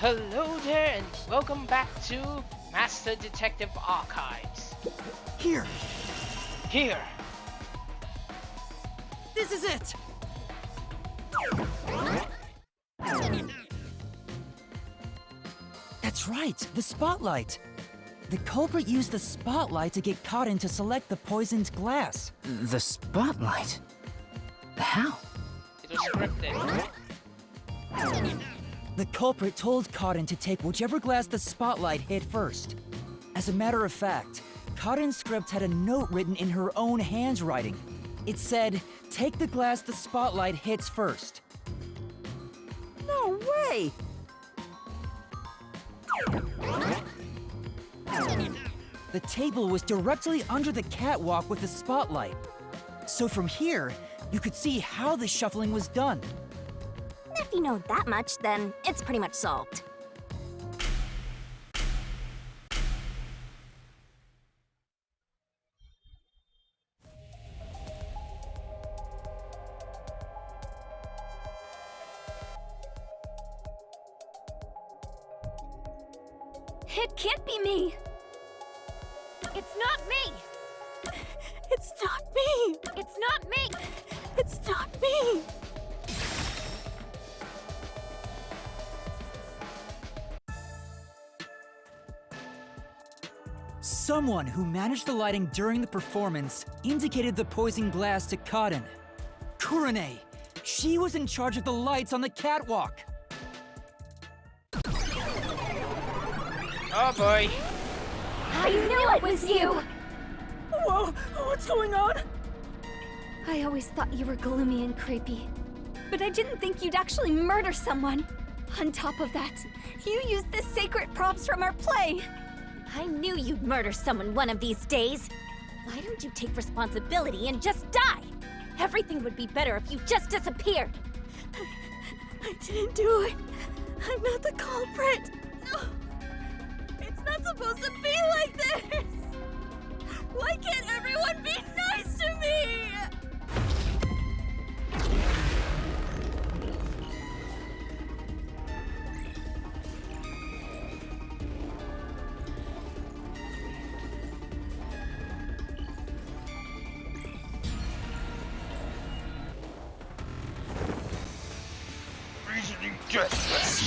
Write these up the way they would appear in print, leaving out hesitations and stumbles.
Hello there and welcome back to Master Detective Archives. Here! Here! This is it! That's right, the spotlight. The culprit used the spotlight to get caught in to select the poisoned glass. The spotlight? How? It was scripted. The culprit told Cotton to take whichever glass the spotlight hit first. As a matter of fact, Cotton's script had a note written in her own handwriting. It said, "Take the glass the spotlight hits first." No way! The table was directly under the catwalk with the spotlight. So from here, you could see how the shuffling was done. If you know that much, then it's pretty much solved. It can't be me! It's not me! It's not me! It's not me! It's not me! Someone who managed the lighting during the performance indicated the poison glass to Cotton. Kurane! She was in charge of the lights on the catwalk! Oh boy! I knew it was you! Whoa! What's going on? I always thought you were gloomy and creepy, but I didn't think you'd actually murder someone. On top of that, you used the sacred props from our play. I knew you'd murder someone one of these days. Why don't you take responsibility and just die? Everything would be better if you just disappeared. I didn't do it. I'm not the culprit. No. It's not supposed to be like this. Why can't everyone be nice to me? Reasoning justice!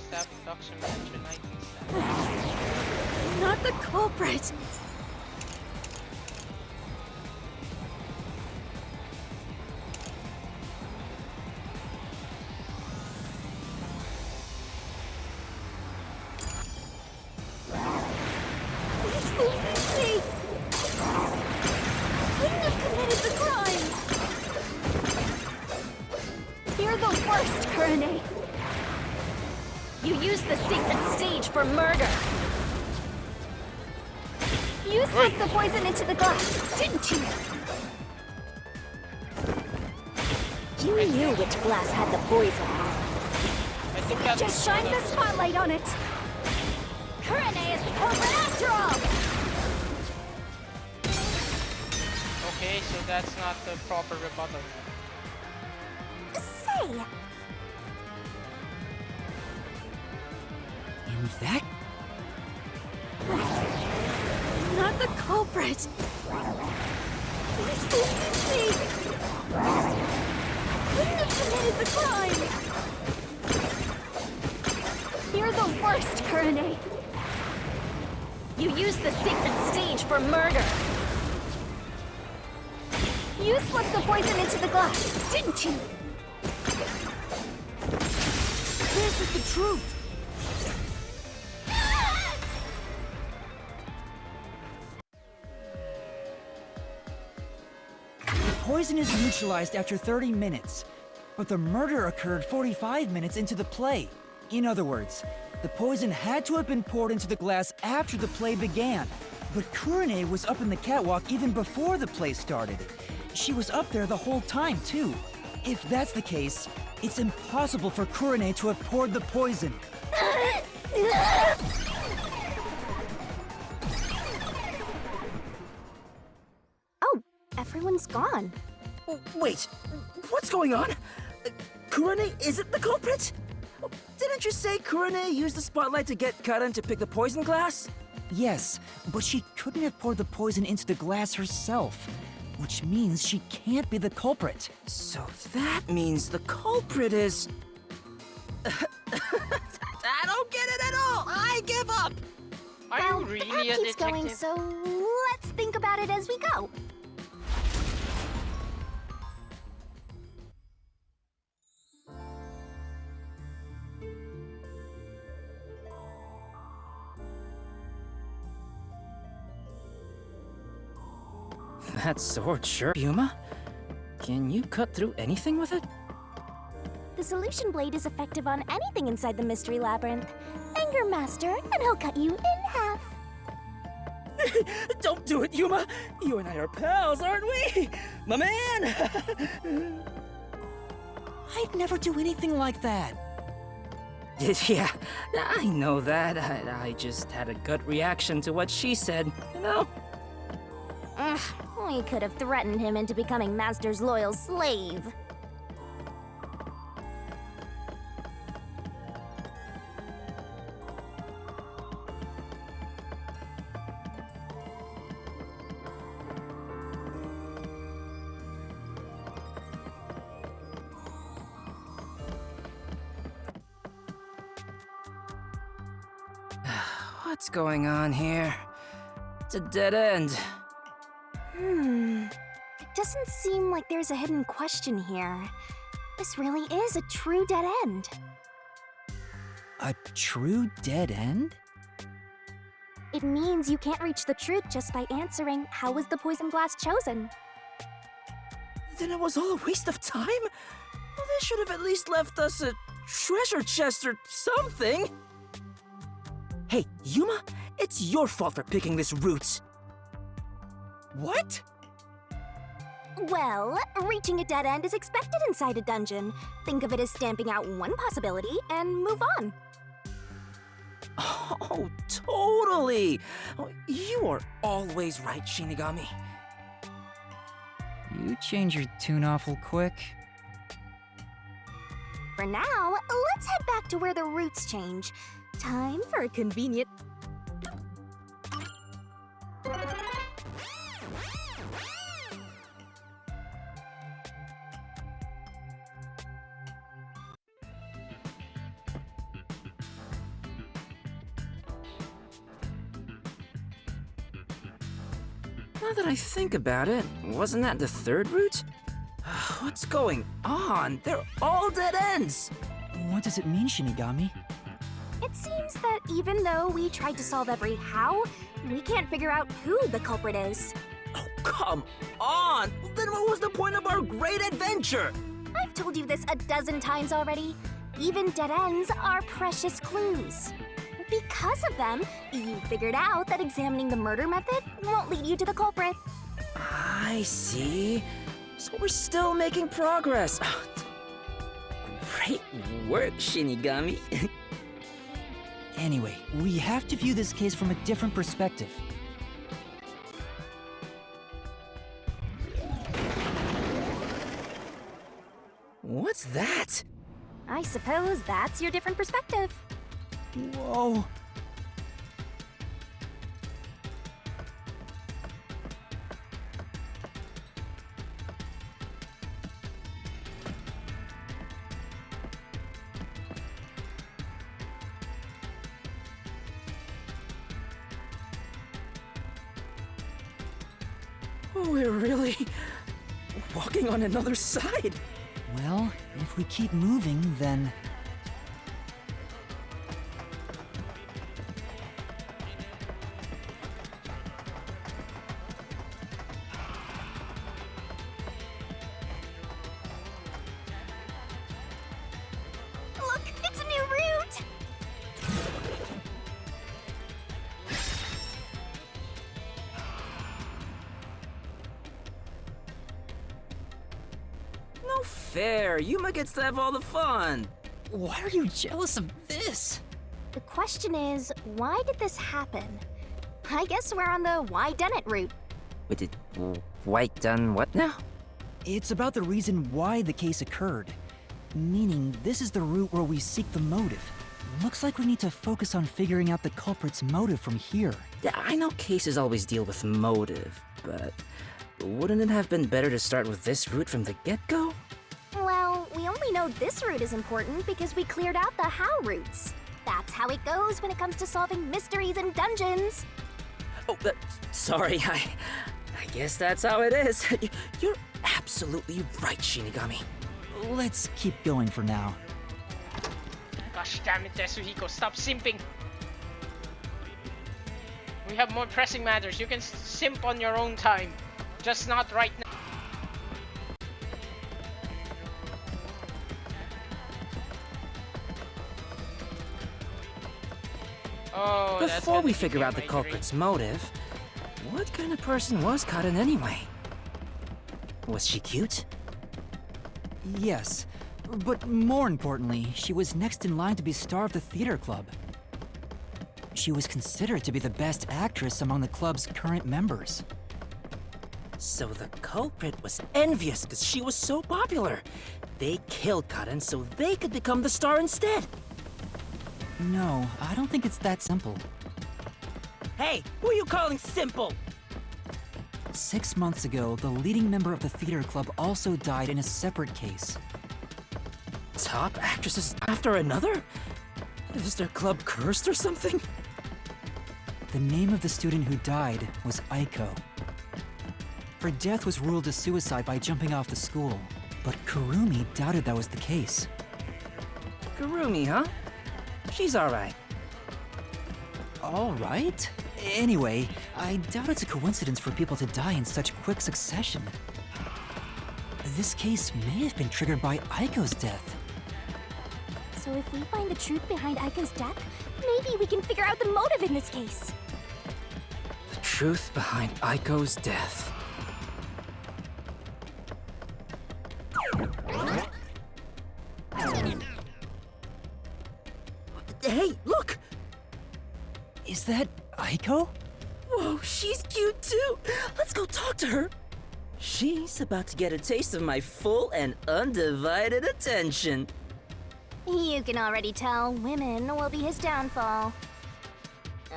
Stop document tonight. Not the culprit. Please believe me. Couldn't have committed the crime. You're the worst, Kurane. You used the sacred stage for murder. You slipped the poison into the glass, didn't you? You knew which glass had the poison. I think that's Just shine the spotlight on it. Kurane is the culprit after all. Okay, so that's not the proper rebuttal. Say, And that? not the culprit. Please believe me. Couldn't have committed the crime. You're the worst, Kurane. You used the sacred stage for murder. You slipped the poison into the glass, didn't you? This is the truth! The poison is neutralized after 30 minutes, but the murder occurred 45 minutes into the play. In other words, the poison had to have been poured into the glass after the play began. But Kurane was up in the catwalk even before the play started. She was up there the whole time, too. If that's the case, it's impossible for Kurane to have poured the poison. Oh, everyone's gone. Wait, what's going on? Kurane isn't the culprit? Didn't you say Kurane used the spotlight to get Karen to pick the poison glass? Yes, but she couldn't have poured the poison into the glass herself, which means she can't be the culprit. So that means the culprit is... I don't get it at all! I give up! Are Well, you the really app a keeps detective? going, so let's think about it as we go. That sword sure... Yuuma? Can you cut through anything with it? The solution blade is effective on anything inside the mystery labyrinth. Anger Master, and he'll cut you in half. Don't do it, Yuuma! You and I are pals, aren't we? My man! I'd never do anything like that. Yeah, I know that. I just had a gut reaction to what she said, you know? Ugh, we could have threatened him into becoming Master's loyal slave. What's going on here? It's a dead end. It doesn't seem like there's a hidden question here. This really is a true dead end. A true dead end? It means you can't reach the truth just by answering, how was the poison glass chosen? Then it was all a waste of time? Well, they should have at least left us a treasure chest or something. Hey, Yuuma, it's your fault for picking this route. What? Well, reaching a dead end is expected inside a dungeon. Think of it as stamping out one possibility and move on. Oh, totally. Oh, you are always right, Shinigami. You change your tune awful quick. For now, let's head back to where the routes change. Time for a convenient... Now that I think about it, wasn't that the third route? What's going on? They're all dead ends! What does it mean, Shinigami? It seems that even though we tried to solve every how, we can't figure out who the culprit is. Oh, come on! Then what was the point of our great adventure? I've told you this a dozen times already. Even dead ends are precious clues. Because of them, you figured out that examining the murder method won't lead you to the culprit. I see. So we're still making progress. Great work, Shinigami. Anyway, we have to view this case from a different perspective. What's that? I suppose that's your different perspective. Whoa. We're really walking on another side. Well, if we keep moving, then... Look, it's a new route! No fair. Yuuma gets to have all the fun. Why are you jealous of this? The question is, why did this happen? I guess we're on the why done it route. Wait, did White done what now? It's about the reason why the case occurred. Meaning, this is the route where we seek the motive. Looks like we need to focus on figuring out the culprit's motive from here. Yeah, I know cases always deal with motive, but wouldn't it have been better to start with this route from the get-go? Well, we only know this route is important because we cleared out the how routes. That's how it goes when it comes to solving mysteries and dungeons. Oh, sorry, I guess that's how it is. You're absolutely right, Shinigami. Let's keep going for now. Gosh damn it, Tetsuhiko, stop simping! We have more pressing matters. You can simp on your own time. Just not right now. Oh, that's Before gonna we give figure me out the my culprit's dream. motive, what kind of person was Karin anyway? Was she cute? Yes, but more importantly, she was next in line to be star of the theater club. She was considered to be the best actress among the club's current members. So the culprit was envious because she was so popular. They killed Karin so they could become the star instead. No, I don't think it's that simple. Hey, who are you calling simple? 6 months ago, the leading member of the theater club also died in a separate case. Top actresses after another? Is their club cursed or something? The name of the student who died was Aiko. Her death was ruled a suicide by jumping off the school, but Kurumi doubted that was the case. Kurumi, huh? She's alright. All right. Anyway, I doubt it's a coincidence for people to die in such quick succession. This case may have been triggered by Aiko's death. So if we find the truth behind Aiko's death, maybe we can figure out the motive in this case. The truth behind Aiko's death. Hey, look! Is that Aiko? Whoa, she's cute too! Let's go talk to her! She's about to get a taste of my full and undivided attention. You can already tell women will be his downfall.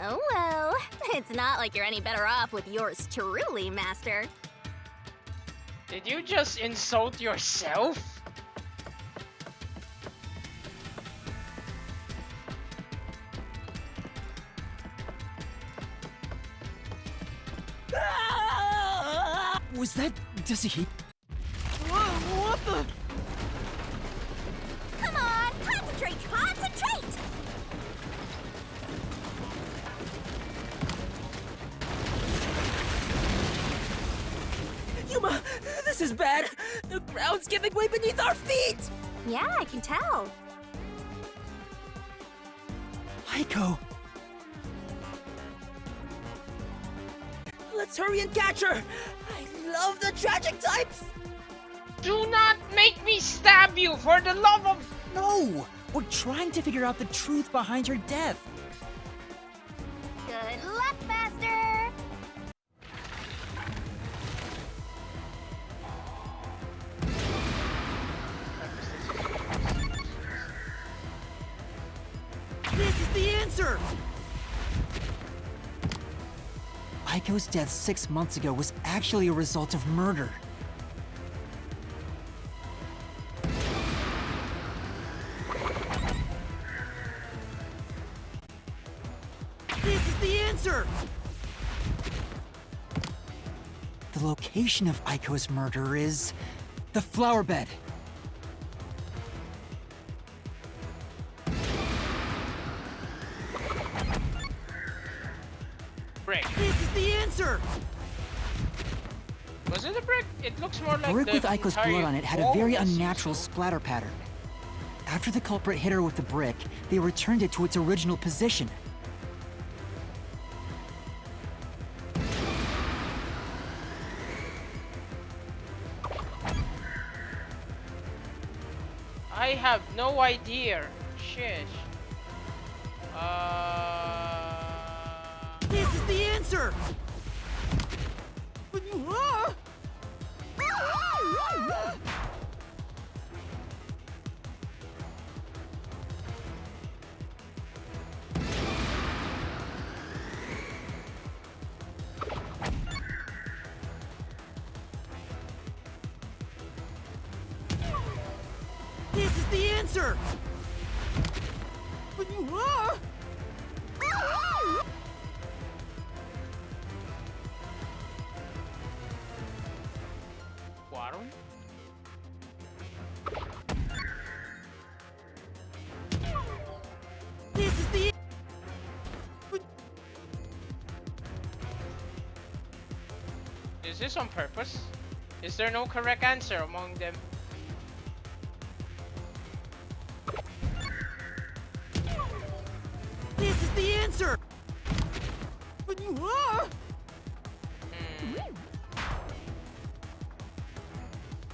Oh well, it's not like you're any better off with yours truly, Master. Did you just insult yourself? Was that Tetsuhiko? What the? Come on, concentrate, concentrate! Yuuma, this is bad! The ground's giving way beneath our feet! Yeah, I can tell. Aiko! Let's hurry and catch her! I love the tragic types! Do not make me stab you, for the love of... No! We're trying to figure out the truth behind her death. Good luck, Master! This is the answer! Aiko's death 6 months ago was actually a result of murder. This is the answer! The location of Aiko's murder is the flower bed. brick. This is the answer! Was it a brick? It looks more like Brick the with Aiko's entire blood on it had a wall very was unnatural used. splatter pattern. After the culprit hit her with the brick, they returned it to its original position. I have no idea. Shish. This is the answer! This is the answer! Water? This is the... Is this on purpose? Is there no correct answer among them? This is the answer!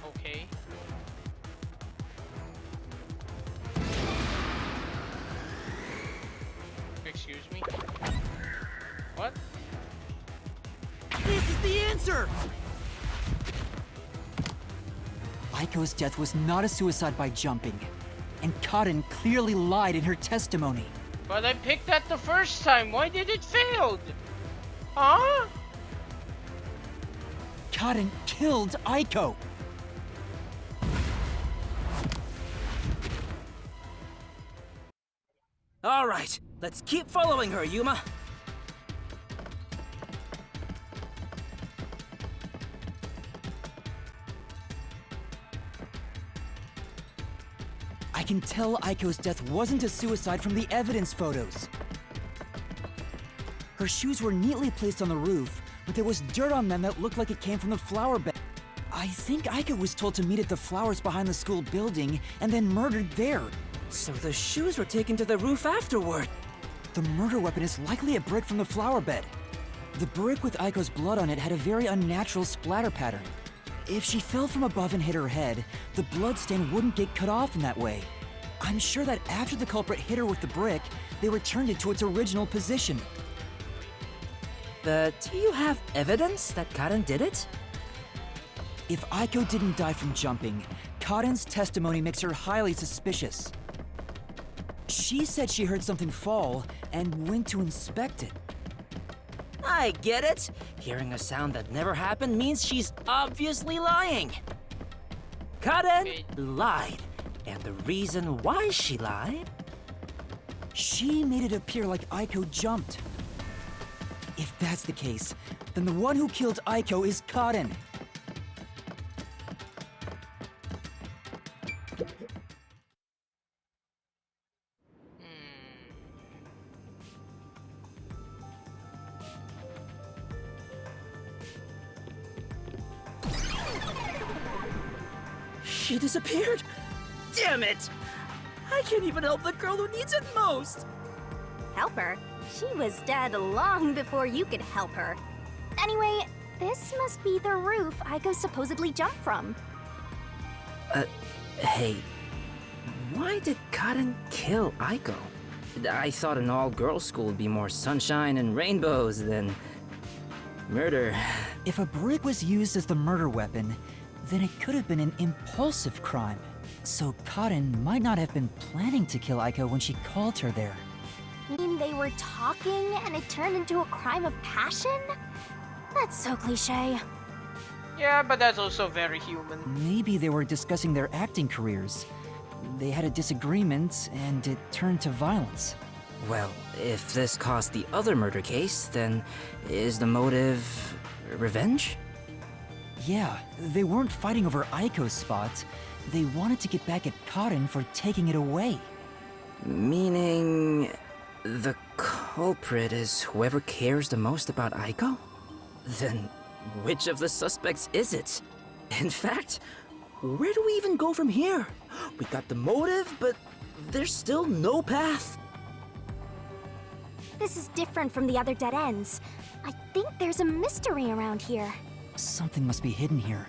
Okay. Excuse me? What? This is the answer! Aiko's death was not a suicide by jumping, and Cotton clearly lied in her testimony. But I picked that the first time. Why did it fail? Huh? Cotton killed Aiko! All right, let's keep following her, Yuuma. I can tell Aiko's death wasn't a suicide from the evidence photos. Her shoes were neatly placed on the roof, but there was dirt on them that looked like it came from the flower bed. I think Aiko was told to meet at the flowers behind the school building and then murdered there. So the shoes were taken to the roof afterward. The murder weapon is likely a brick from the flower bed. The brick with Aiko's blood on it had a very unnatural splatter pattern. If she fell from above and hit her head, the bloodstain wouldn't get cut off in that way. I'm sure that after the culprit hit her with the brick, they returned it to its original position. But do you have evidence that Karen did it? If Aiko didn't die from jumping, Cotton's testimony makes her highly suspicious. She said she heard something fall and went to inspect it. I get it. Hearing a sound that never happened means she's obviously lying. Karen lied. And the reason why she lied? She made it appear like Aiko jumped. If that's the case, then the one who killed Aiko is Cotton. She disappeared. Damn it! I can't even help the girl who needs it most. Help her? She was dead long before you could help her. Anyway, this must be the roof Aiko supposedly jumped from. Hey, why did Cotton kill Aiko? I thought an all-girls school would be more sunshine and rainbows than murder. If a brick was used as the murder weapon, then it could have been an impulsive crime. So Cotton might not have been planning to kill Aiko when she called her there. You mean they were talking and it turned into a crime of passion? That's so cliche. Yeah, but that's also very human. Maybe they were discussing their acting careers. They had a disagreement, and it turned to violence. Well, if this caused the other murder case, then is the motive revenge? Yeah, they weren't fighting over Aiko's spot. They wanted to get back at Cotton for taking it away. Meaning the culprit is whoever cares the most about Aiko? Then which of the suspects is it? In fact, where do we even go from here? We got the motive, but there's still no path. This is different from the other dead ends. I think there's a mystery around here. Something must be hidden here.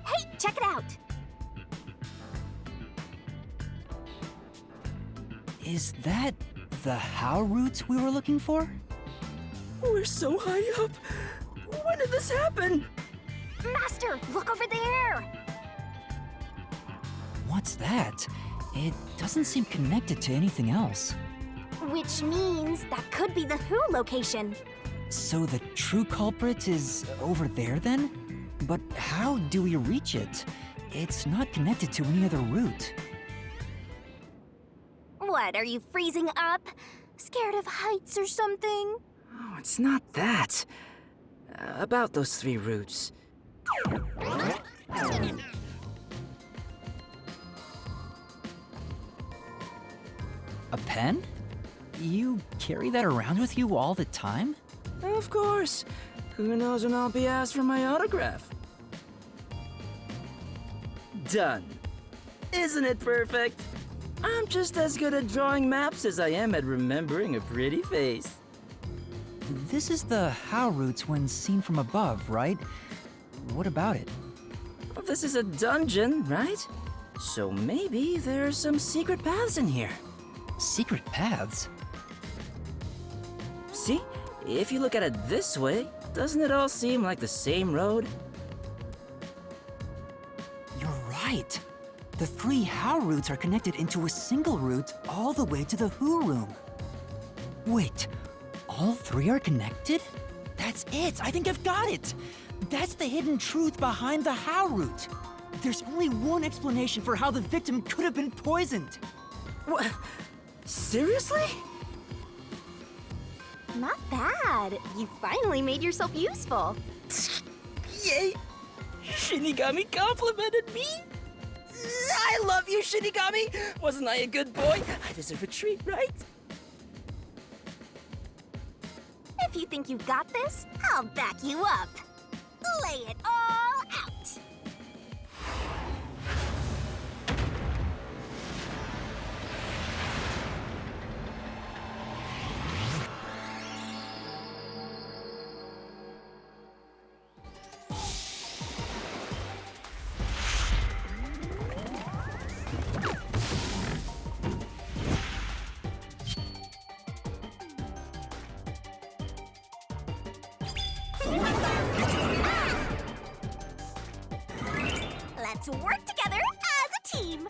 Hey, check it out! Is that the how route we were looking for? We're so high up. When did this happen? Master, look over there! What's that? It doesn't seem connected to anything else. Which means that could be the Who location. So the true culprit is over there then? But how do we reach it? It's not connected to any other route. What, are you freezing up? Scared of heights or something? Oh, it's not that. About those 3 routes. A pen? You carry that around with you all the time? Of course. Who knows when I'll be asked for my autograph? Done. Isn't it perfect? I'm just as good at drawing maps as I am at remembering a pretty face. This is the how route when seen from above, right? What about it? Well, this is a dungeon, right? So maybe there's some secret paths in here. Secret paths? See? If you look at it this way, doesn't it all seem like the same road? You're right. The 3 how routes are connected into a single route all the way to the who room. Wait, all 3 are connected? That's it! I think I've got it! That's the hidden truth behind the how route. There's only one explanation for how the victim could have been poisoned. What? Seriously? Not bad. You finally made yourself useful. Yay! Shinigami complimented me! I love you, Shinigami! Wasn't I a good boy? I deserve a treat, right? If you think you've got this, I'll back you up. Lay it all out. Let's work together as a team.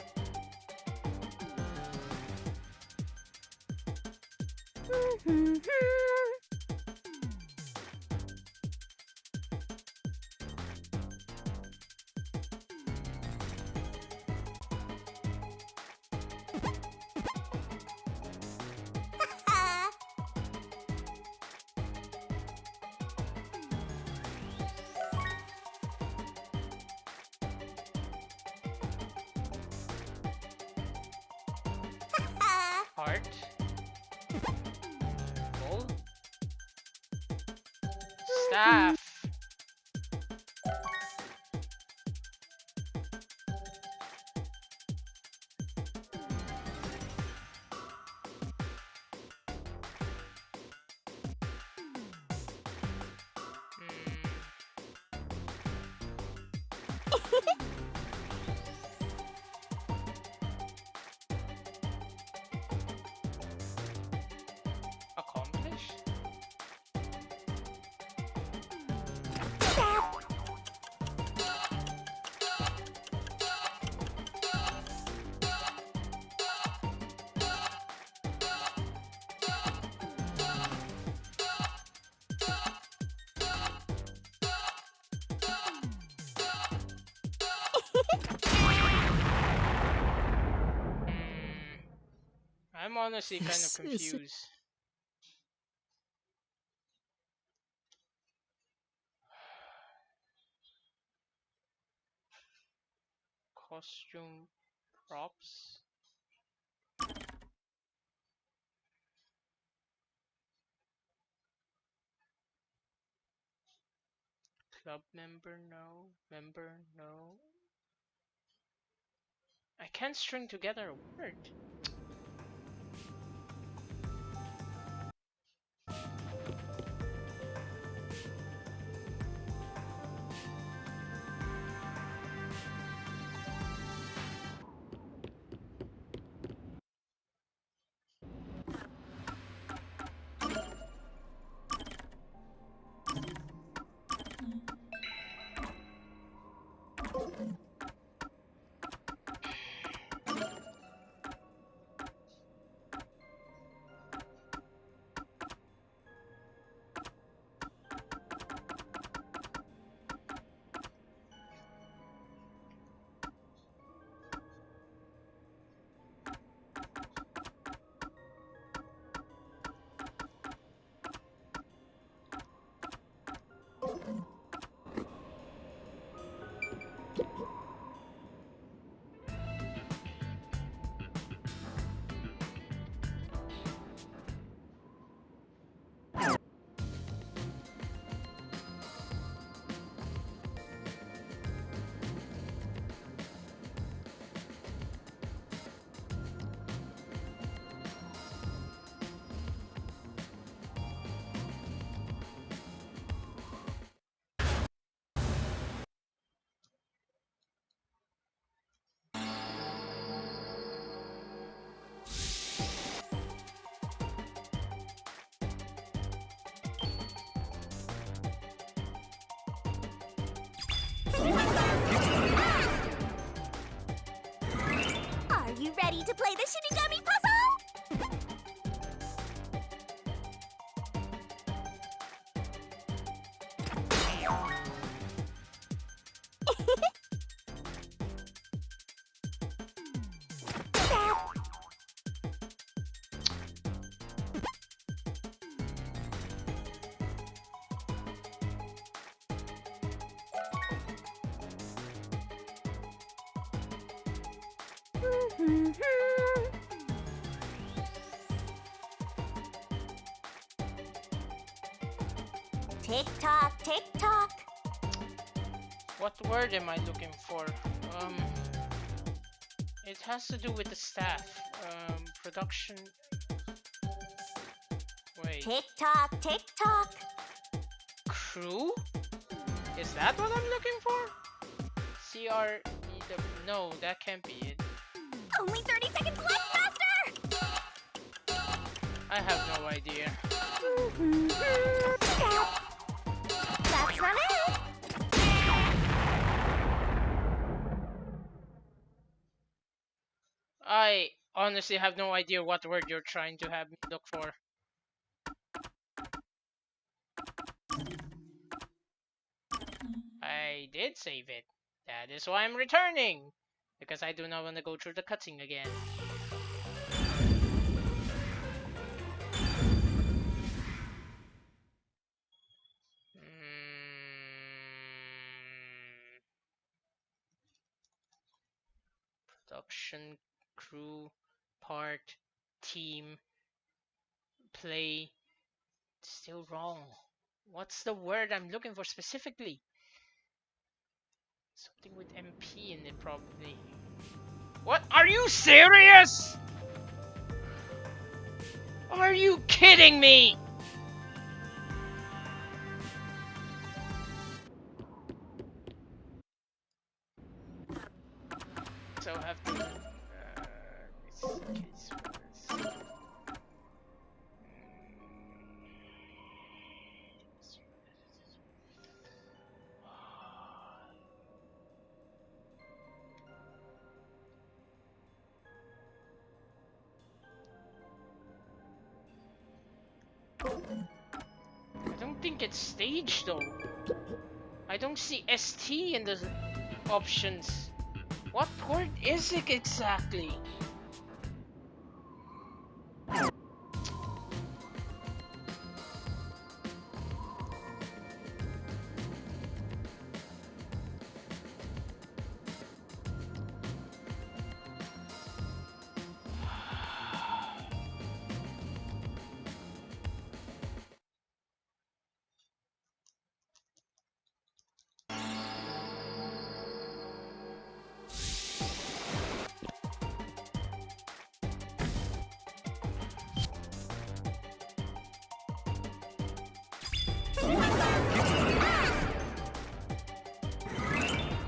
Heart. Bull. Staff. Accomplish? I'm honestly kind of This is- confused. Costume props. Club member, no. Member, no. I can't string together a word. you ready to play the Shinigami puzzle? Tick tock, tick tock. What word am I looking for? It has to do with the staff. Production. Wait. Tick tock, tick tock. Crew? Is that what I'm looking for? CREW. No, that can't be it. Only 30 seconds left, Master! I have no idea. That's run out. I honestly have no idea what word you're trying to have me look for. I did save it. That is why I'm returning. Because I do not want to go through the cutscene again. Production, crew, part, team, play. Still wrong. What's the word I'm looking for specifically? Something with MP in it, probably. What? Are you serious? Are you kidding me? So I have to. Case was. I don't think it's staged though. I don't see ST in the options. What word is it exactly?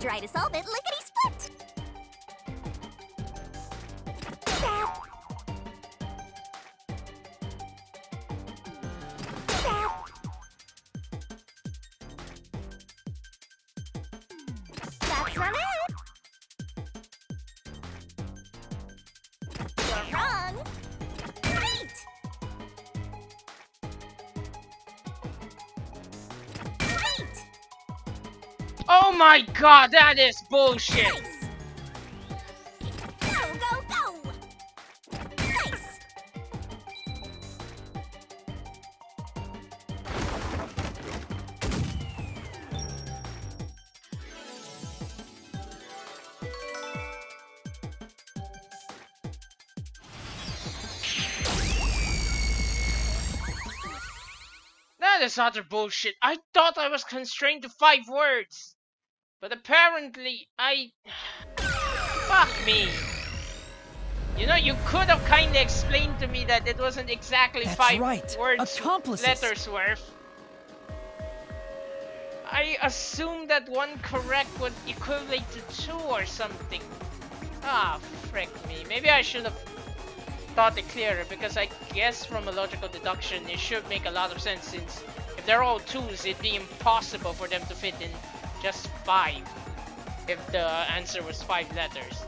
Try to solve it lickety split. That's run out. You're wrong. Great. Great. Oh my god, that is bullshit! Nice. Go, go, go. Nice. That is utter bullshit. I thought I was constrained to 5 words. But apparently, Fuck me. You know, you could have kindly explained to me that it wasn't exactly That's 5 right. words, Accomplices. letters worth. I assumed that one correct would equivalent to 2 or something. Ah, frick me. Maybe I should have thought it clearer, because I guess from a logical deduction it should make a lot of sense, since if they're all 2s, it'd be impossible for them to fit in just 5 if the answer was 5 letters.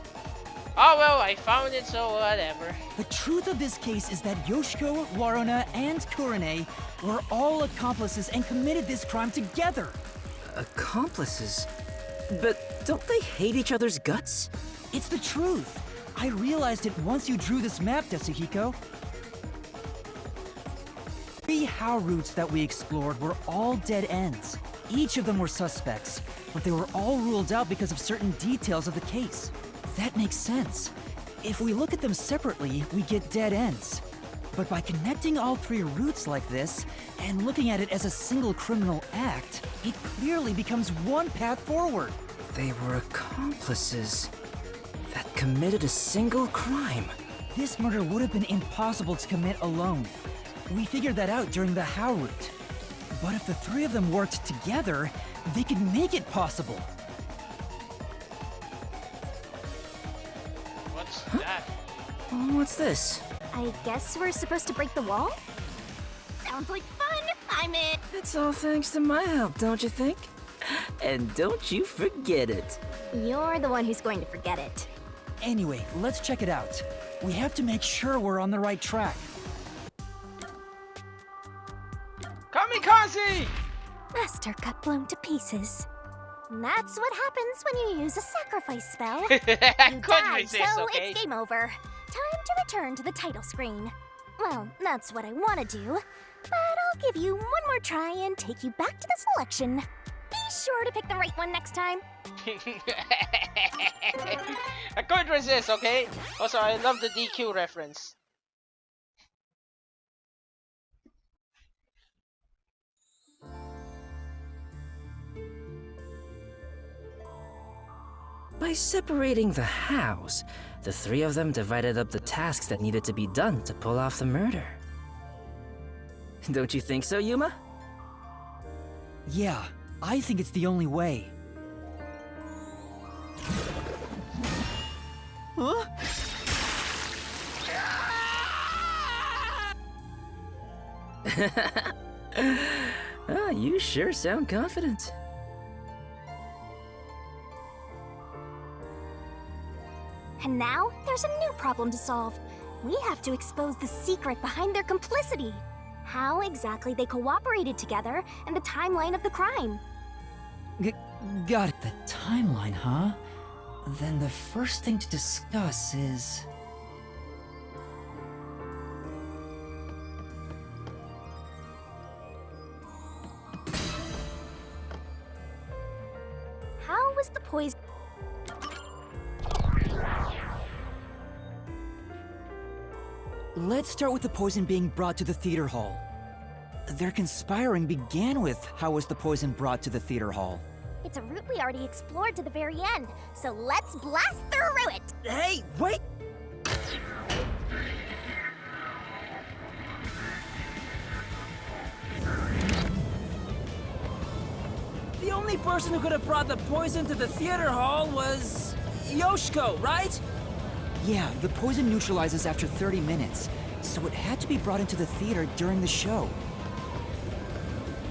Oh well, I found it, so whatever. The truth of this case is that Yoshiko, Waruna, and Kurane were all accomplices and committed this crime together. Accomplices? But don't they hate each other's guts? It's the truth. I realized it once you drew this map, Tetsuhiko. 3 How routes that we explored were all dead ends. Each of them were suspects, but they were all ruled out because of certain details of the case. That makes sense. If we look at them separately, we get dead ends. But by connecting all 3 routes like this, and looking at it as a single criminal act, it clearly becomes one path forward. They were accomplices that committed a single crime. This murder would have been impossible to commit alone. We figured that out during the How route. But if the 3 of them worked together, they could make it possible. What's that? Oh, what's this? I guess we're supposed to break the wall? Sounds like fun! I'm in! It's all thanks to my help, don't you think? And don't you forget it. You're the one who's going to forget it. Anyway, let's check it out. We have to make sure we're on the right track. Kamikaze! Master got blown to pieces. That's what happens when you use a sacrifice spell. I You couldn't died, resist, so okay? it's game over. Time to return to the title screen. Well, that's what I want to do. But I'll give you one more try and take you back to the selection. Be sure to pick the right one next time. I couldn't resist, okay? Also, I love the DQ reference. By separating the hows, the 3 of them divided up the tasks that needed to be done to pull off the murder. Don't you think so, Yuuma? Yeah, I think it's the only way. Huh? You sure sound confident. And now, there's a new problem to solve. We have to expose the secret behind their complicity. How exactly they cooperated together, and the timeline of the crime. Got it. The timeline, huh? Then the first thing to discuss is... How was the poison... Let's start with the poison being brought to the theater hall. Their conspiring began with how was the poison brought to the theater hall. It's a route we already explored to the very end, so let's blast through it! Hey, wait! The only person who could have brought the poison to the theater hall was... Yoshiko, right? Yeah, the poison neutralizes after 30 minutes, so it had to be brought into the theater during the show.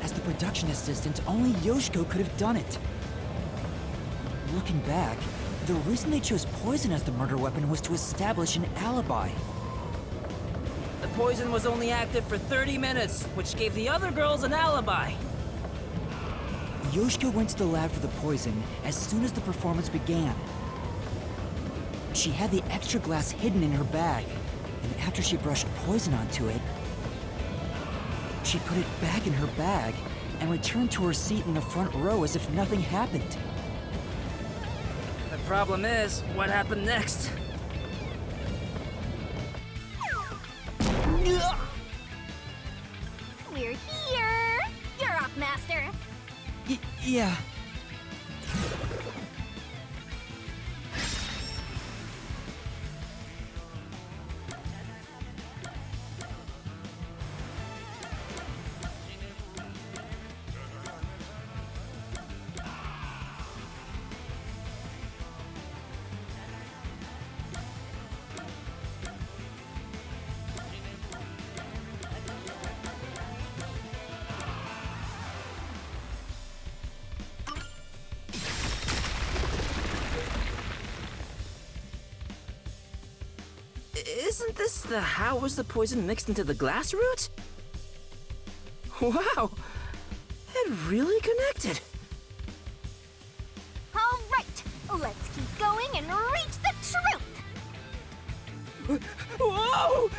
As the production assistant, only Yoshiko could have done it. Looking back, the reason they chose poison as the murder weapon was to establish an alibi. The poison was only active for 30 minutes, which gave the other girls an alibi. Yoshiko went to the lab for the poison as soon as the performance began. She had the extra glass hidden in her bag, and after she brushed poison onto it, she put it back in her bag and returned to her seat in the front row as if nothing happened. The problem is, what happened next? We're here! You're off, Master! Yeah. Isn't this the how was the poison mixed into the glass root? Wow, it really connected. All right, let's keep going and reach the truth. Whoa!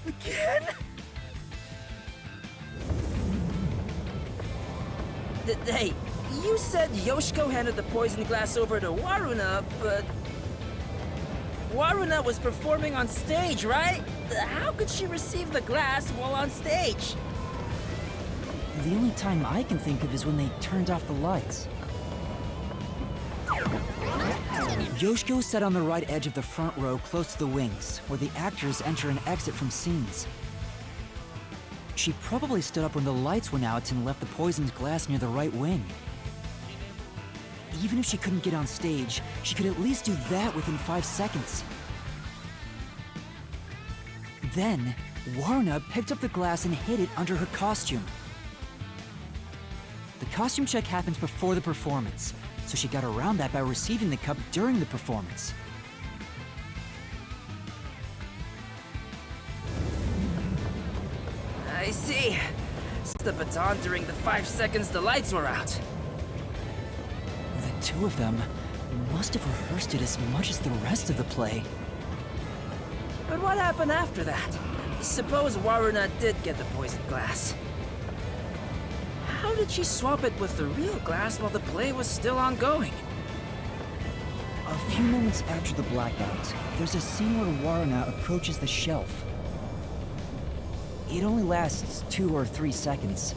Again? Hey, you said Yoshiko handed the poisoned glass over to Waruna, but... Waruna was performing on stage, right? How could she receive the glass while on stage? The only time I can think of is when they turned off the lights. Yoshiko sat on the right edge of the front row close to the wings, where the actors enter and exit from scenes. She probably stood up when the lights went out and left the poisoned glass near the right wing. Even if she couldn't get on stage, she could at least do that within 5 seconds. Then, Warna picked up the glass and hid it under her costume. The costume check happens before the performance, so she got around that by receiving the cup during the performance. I see. It's the baton during the 5 seconds the lights were out. The two of them must have rehearsed it as much as the rest of the play. But what happened after that? Suppose Waruna did get the poisoned glass. How did she swap it with the real glass while the play was still ongoing? A few moments after the blackout, there's a scene where Waruna approaches the shelf. It only lasts 2 or 3 seconds,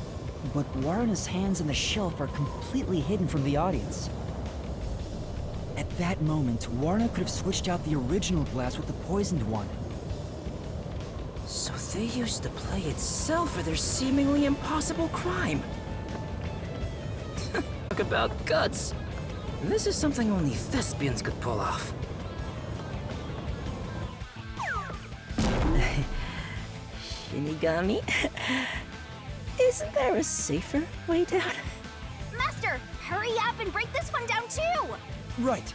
but Waruna's hands on the shelf are completely hidden from the audience. At that moment, Waruna could have switched out the original glass with the poisoned one. So they used the play itself for their seemingly impossible crime. Talk about guts. This is something only thespians could pull off. Shinigami? Isn't there a safer way down? Master, hurry up and break this one down too! Right.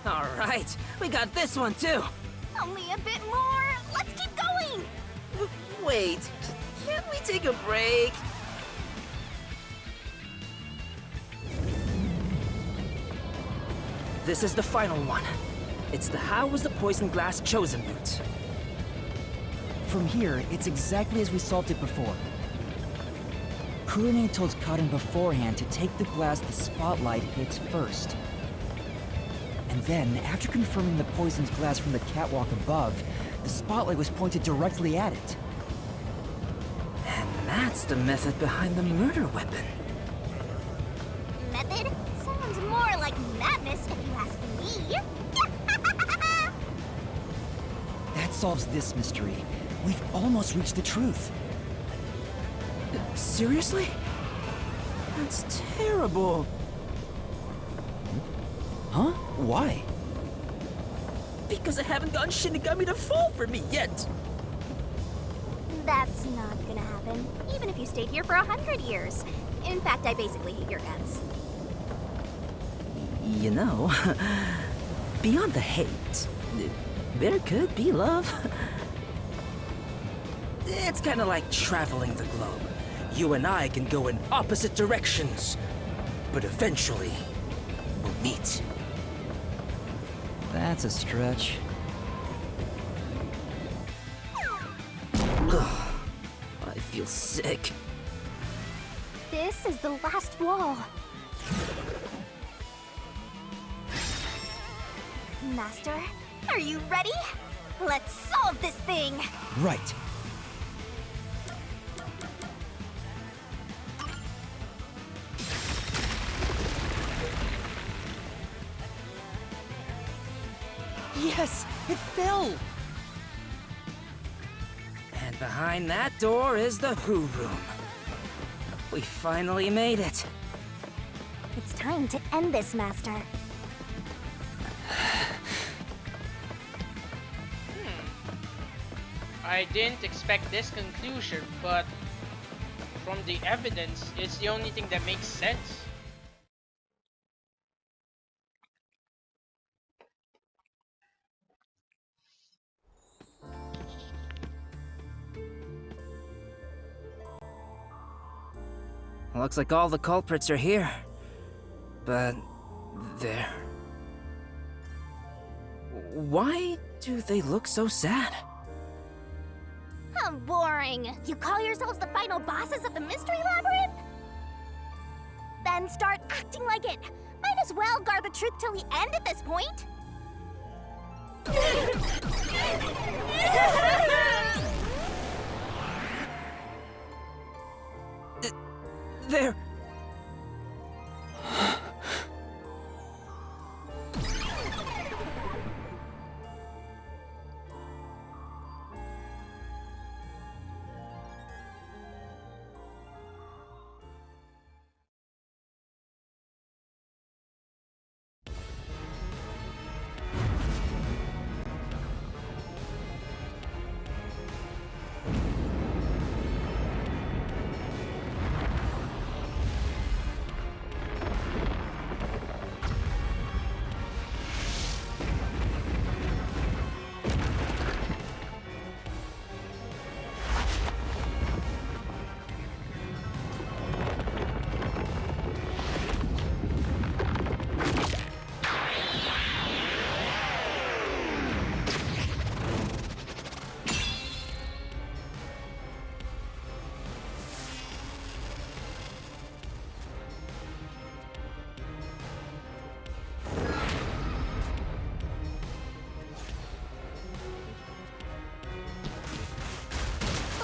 All right, we got this one too. Only a bit more! Let's keep going! Wait, can't we take a break? This is the final one. It's the how was the poisoned glass chosen route. From here, it's exactly as we solved it before. Kurine told Karin beforehand to take the glass the spotlight hits first. And then, after confirming the poisoned glass from the catwalk above, the spotlight was pointed directly at it. And that's the method behind the murder weapon. Method? Sounds more like madness if you ask me. That solves this mystery. We've almost reached the truth. Seriously? That's terrible. Huh? Why? Because I haven't gotten Shinigami to fall for me yet. That's not gonna happen, even if you stayed here for 100 years. In fact, I basically hate your guts. You know, beyond the hate, there could be love. It's kind of like traveling the globe. You and I can go in opposite directions, but eventually, we'll meet. That's a stretch. I feel sick. This is the last wall. Master, are you ready? Let's solve this thing! Right. Yes! It fell! And behind that door is the Who Room. We finally made it. It's time to end this, Master. I didn't expect this conclusion, but from the evidence, it's the only thing that makes sense. Looks like all the culprits are here. But there. Why do they look so sad? Boring. You call yourselves the final bosses of the Mystery Labyrinth? Then start acting like it. Might as well guard the truth till the end at this point. There.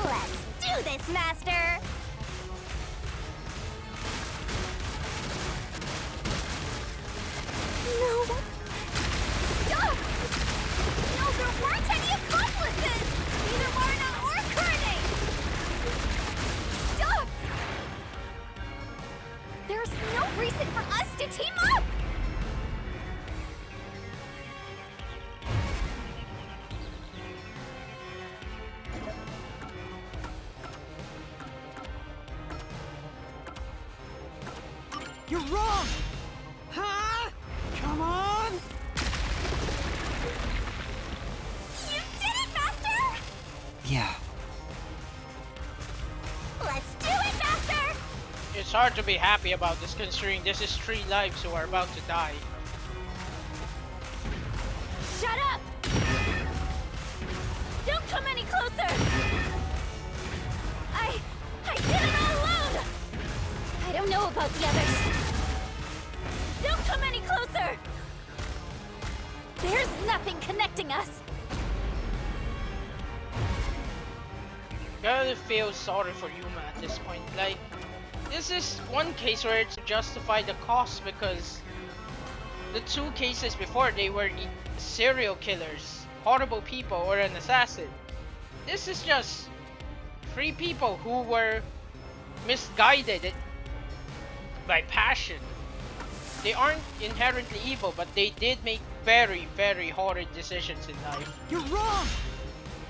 Let's do this, Master! No. Stop! No, there weren't any accomplices! Neither Marna or Kurne! Stop! There's no reason for us to team up! You're wrong! Huh? Come on! You did it, Master! Yeah. Let's do it, Master! It's hard to be happy about this considering this is 3 lives who are about to die. Shut up! Don't come any closer! I did it all alone! I don't know about the others. Don't come any closer! There's nothing connecting us! Gotta feel sorry for Yuuma at this point. Like, this is one case where it's justify the cost because the 2 cases before they were serial killers, horrible people, or an assassin. This is just 3 people who were misguided by passion. They aren't inherently evil, but they did make very, very horrid decisions in life. You're wrong!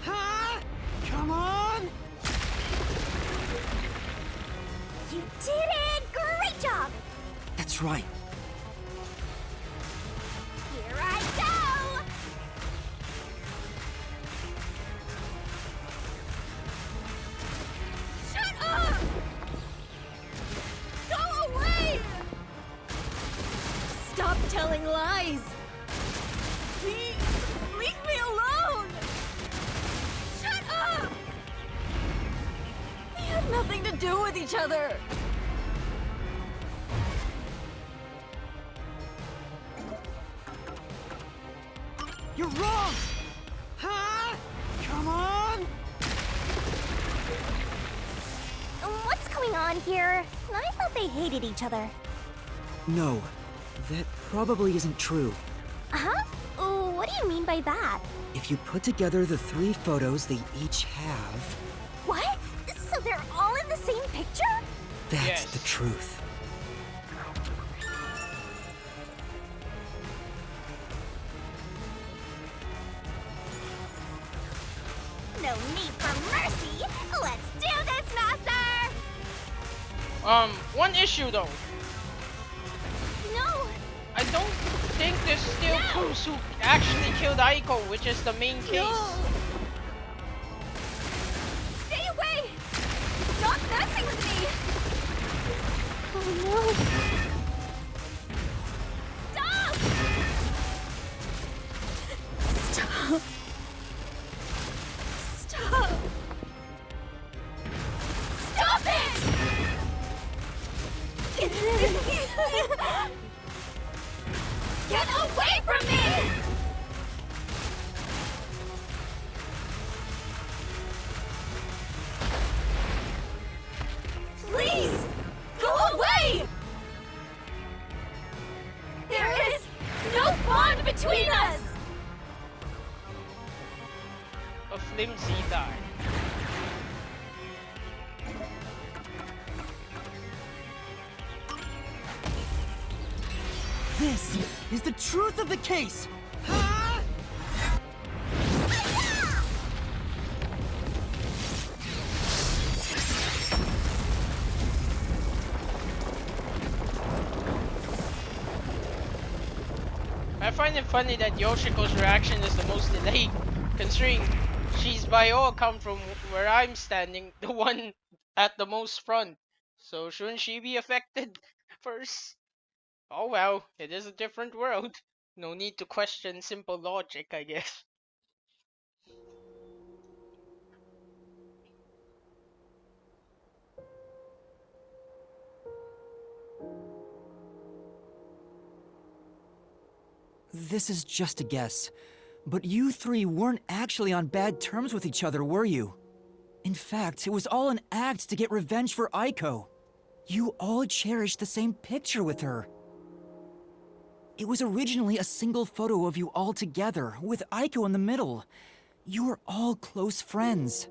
Huh? Come on! You did it! Great job! That's right. Here I go! Shut up! Go away! Stop telling lies! Please, leave me alone! Shut up! We had nothing to do with each other! You're wrong! Huh? Come on! What's going on here? I thought they hated each other. No, that probably isn't true. Huh? What do you mean by that? If you put together the 3 photos they each have, What? So they're all in the same picture? that's Yes. the truth. No need for mercy. Let's do this, Master! One issue though. No! I don't think there's still proofs who actually killed Aiko, which is the main case. No! Stay away! Stop messing with me! Oh no! Stop! Stop! Stop! Stop it! Get away from me! Please! Go away! There is no bond between us! A flimsy die. This is the truth of the case! I find it funny that Yoshiko's reaction is the most delayed, considering she's by all account from where I'm standing, the one at the most front. So shouldn't she be affected first? Oh well, it is a different world. No need to question simple logic, I guess. This is just a guess, but you three weren't actually on bad terms with each other, were you? In fact, it was all an act to get revenge for Aiko. You all cherished the same picture with her. It was originally a single photo of you all together, with Aiko in the middle. You were all close friends.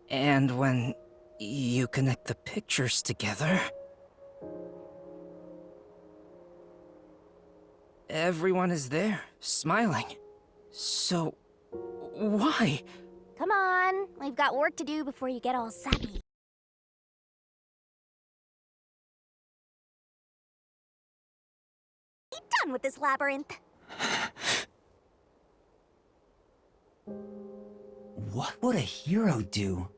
And when you connect the pictures together, everyone is there, smiling. So, why? Come on, we've got work to do before you get all sappy. Be done with this labyrinth. What would a hero do?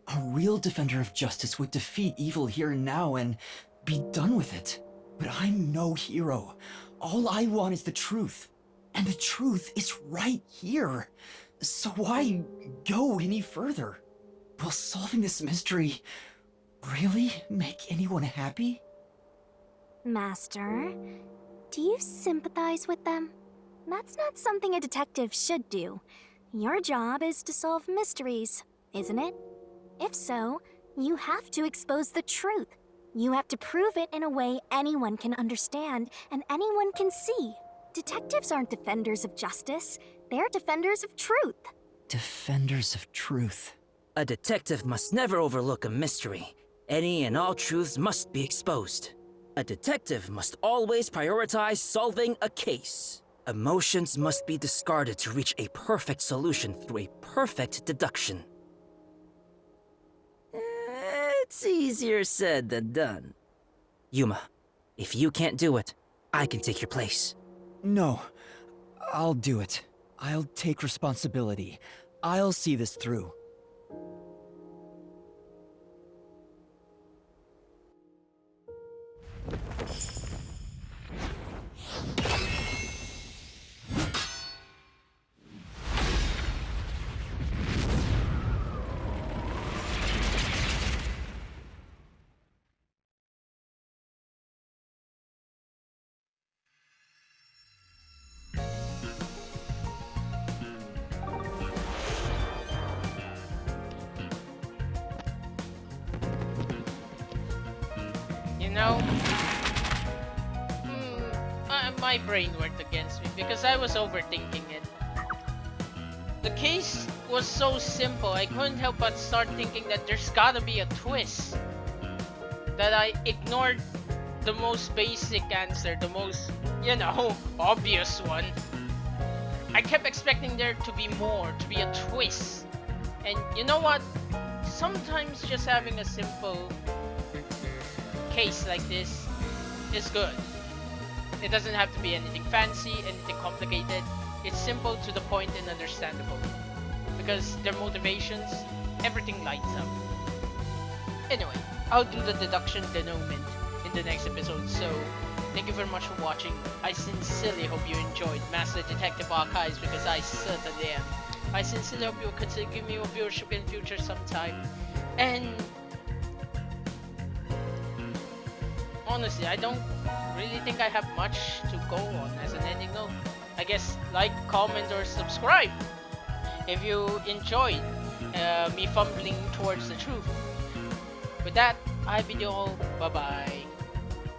A real defender of justice would defeat evil here and now and be done with it. But I'm no hero. All I want is the truth. And the truth is right here. So why go any further? Will solving this mystery really make anyone happy? Master, do you sympathize with them? That's not something a detective should do. Your job is to solve mysteries, isn't it? If so, you have to expose the truth. You have to prove it in a way anyone can understand and anyone can see. Detectives aren't defenders of justice, they're defenders of truth. Defenders of truth. A detective must never overlook a mystery. Any and all truths must be exposed. A detective must always prioritize solving a case. Emotions must be discarded to reach a perfect solution through a perfect deduction. It's easier said than done. Yuuma, if you can't do it, I can take your place. No, I'll do it. I'll take responsibility. I'll see this through. You know, my brain worked against me because I was overthinking it. The case was so simple, I couldn't help but start thinking that there's gotta be a twist. That I ignored the most basic answer, the most, obvious one. I kept expecting there to be more, to be a twist. And you know what? Sometimes just having a simple case like this is good. It doesn't have to be anything fancy, anything complicated. It's simple, to the point, and understandable. Because their motivations, everything lights up. Anyway, I'll do the deduction denouement in the next episode, so thank you very much for watching. I sincerely hope you enjoyed Master Detective Archives, because I certainly am. I sincerely hope you'll consider giving me a viewership in future sometime. And honestly, I don't really think I have much to go on as an ending note. I guess like, comment, or subscribe if you enjoyed me fumbling towards the truth. With that, I bid you all bye bye.